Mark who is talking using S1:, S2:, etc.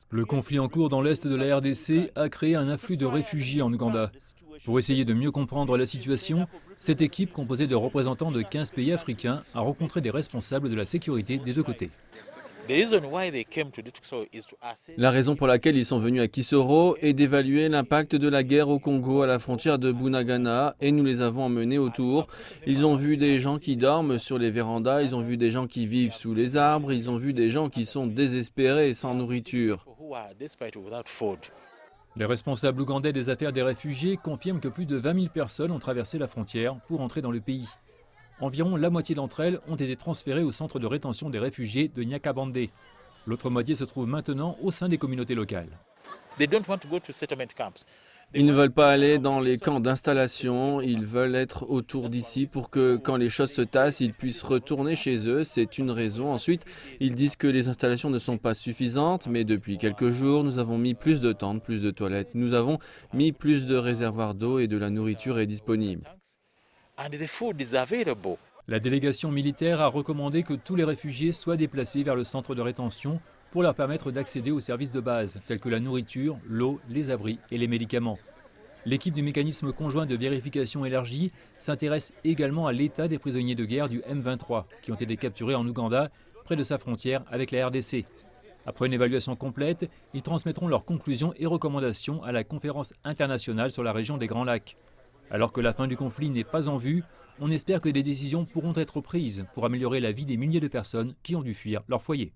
S1: Le conflit en cours dans l'est de la RDC a créé un afflux de réfugiés en Ouganda. Pour essayer de mieux comprendre la situation, cette équipe, composée de représentants de 15 pays africains, a rencontré des responsables de la sécurité des deux côtés.
S2: La raison pour laquelle ils sont venus à Kisoro est d'évaluer l'impact de la guerre au Congo à la frontière de Bunagana et nous les avons emmenés autour. Ils ont vu des gens qui dorment sur les vérandas, ils ont vu des gens qui vivent sous les arbres, ils ont vu des gens qui sont désespérés et sans nourriture.
S1: Les responsables ougandais des affaires des réfugiés confirment que plus de 20 000 personnes ont traversé la frontière pour entrer dans le pays. Environ la moitié d'entre elles ont été transférées au centre de rétention des réfugiés de Nyakabande. L'autre moitié se trouve maintenant au sein des communautés locales.
S2: Ils ne veulent pas aller dans les camps d'installation, ils veulent être autour d'ici pour que quand les choses se tassent, ils puissent retourner chez eux, c'est une raison. Ensuite, ils disent que les installations ne sont pas suffisantes, mais depuis quelques jours, nous avons mis plus de tentes, plus de toilettes, nous avons mis plus de réservoirs d'eau et de la nourriture est disponible.
S1: La délégation militaire a recommandé que tous les réfugiés soient déplacés vers le centre de rétention pour leur permettre d'accéder aux services de base, tels que la nourriture, l'eau, les abris et les médicaments. L'équipe du mécanisme conjoint de vérification élargie s'intéresse également à l'état des prisonniers de guerre du M23, qui ont été capturés en Ouganda, près de sa frontière avec la RDC. Après une évaluation complète, ils transmettront leurs conclusions et recommandations à la conférence internationale sur la région des Grands Lacs. Alors que la fin du conflit n'est pas en vue, on espère que des décisions pourront être prises pour améliorer la vie des milliers de personnes qui ont dû fuir leur foyer.